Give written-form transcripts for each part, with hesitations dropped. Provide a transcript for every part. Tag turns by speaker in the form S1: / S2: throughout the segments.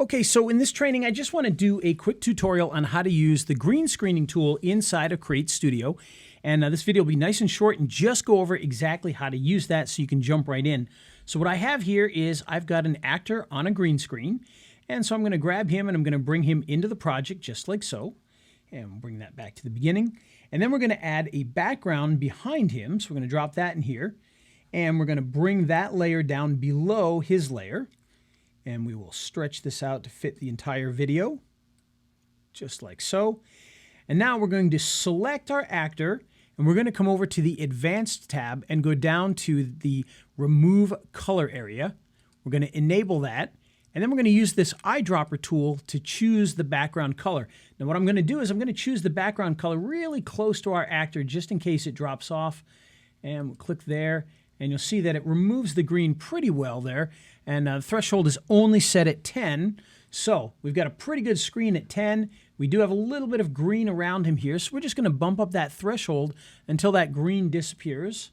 S1: Okay, so in this training, I just want to do a quick tutorial on how to use the green screening tool inside of CreateStudio. And this video will be nice and short and just go over exactly how to use that so you can jump right in. So what I have here is I've got an actor on a green screen. And so I'm going to grab him and I'm going to bring him into the project just like so. And we'll bring that back to the beginning. And then we're going to add a background behind him. So we're going to drop that in here. And we're going to bring that layer down below his layer. And we will stretch this out to fit the entire video, just like so. And now we're going to select our actor, and we're going to come over to the Advanced tab and go down to the Remove Color area. We're going to enable that, and then we're going to use this eyedropper tool to choose the background color. Now what I'm going to do is I'm going to choose the background color really close to our actor just in case it drops off. And we'll click there. And you'll see that it removes the green pretty well there. And the threshold is only set at 10. So we've got a pretty good screen at 10. We do have a little bit of green around him here. So we're just going to bump up that threshold until that green disappears.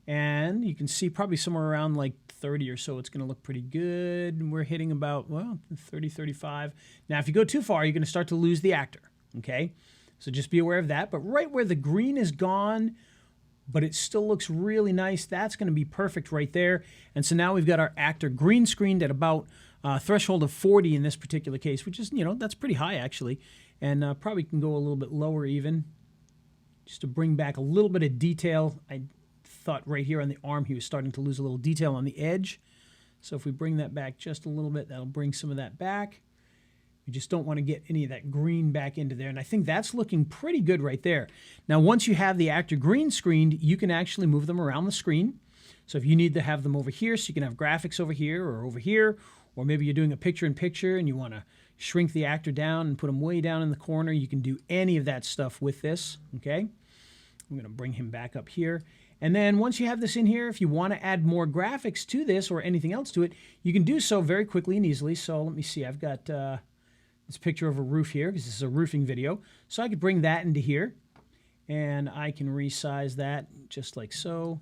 S1: And you can see probably somewhere around like 30 or so, it's going to look pretty good. And we're hitting about, well, 30, 35. Now, if you go too far, you're going to start to lose the actor. Okay? So just be aware of that. But right where the green is gone, but it still looks really nice, that's going to be perfect right there. And so now we've got our actor green screened at about a threshold of 40 in this particular case, which is, that's pretty high actually. And probably can go a little bit lower even, just to bring back a little bit of detail. I thought right here on the arm he was starting to lose a little detail on the edge. So if we bring that back just a little bit, that'll bring some of that back. We just don't want to get any of that green back into there. And I think that's looking pretty good right there. Now, once you have the actor green screened, you can actually move them around the screen. So if you need to have them over here, so you can have graphics over here, or maybe you're doing a picture-in-picture and you want to shrink the actor down and put him way down in the corner, you can do any of that stuff with this, okay? I'm going to bring him back up here. And then once you have this in here, if you want to add more graphics to this or anything else to it, you can do so very quickly and easily. So let me see, I've got this picture of a roof here because this is a roofing video. So I could bring that into here and I can resize that just like so.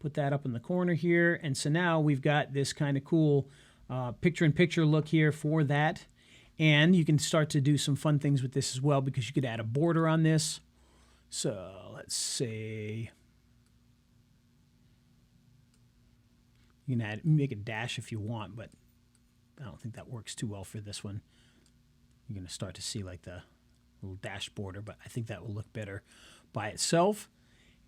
S1: Put that up in the corner here. And so now we've got this kind of cool picture-in-picture look here for that. And you can start to do some fun things with this as well because you could add a border on this. So let's say you can make a dash if you want, but I don't think that works too well for this one. You're going to start to see like the little dash border, but I think that will look better by itself.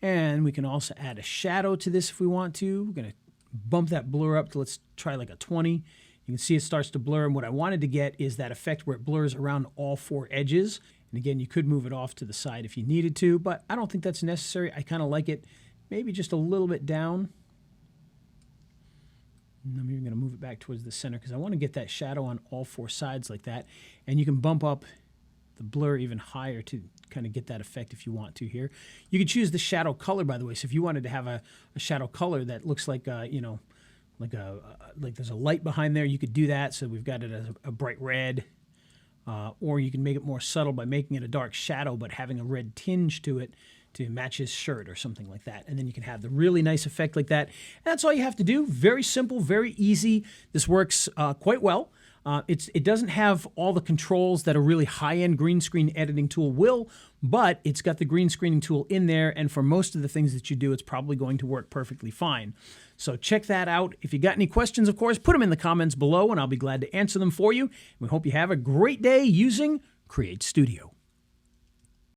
S1: And we can also add a shadow to this if we want to. We're going to bump that blur up to, let's try like a 20. You can see it starts to blur, and what I wanted to get is that effect where it blurs around all four edges. And again, you could move it off to the side if you needed to, but I don't think that's necessary. I kind of like it maybe just a little bit down. And I'm even going to move it back towards the center because I want to get that shadow on all four sides like that. And you can bump up the blur even higher to kind of get that effect if you want to here. You can choose the shadow color, by the way. So if you wanted to have a shadow color that looks like, like there's a light behind there, you could do that. So we've got it as a bright red. Or you can make it more subtle by making it a dark shadow but having a red tinge to it to match his shirt or something like that. And then you can have the really nice effect like that. And that's all you have to do. Very simple, very easy. This works quite well. It doesn't have all the controls that a really high-end green screen editing tool will, but it's got the green screening tool in there, and for most of the things that you do, it's probably going to work perfectly fine. So check that out. If you got any questions, of course, put them in the comments below, and I'll be glad to answer them for you. We hope you have a great day using CreateStudio.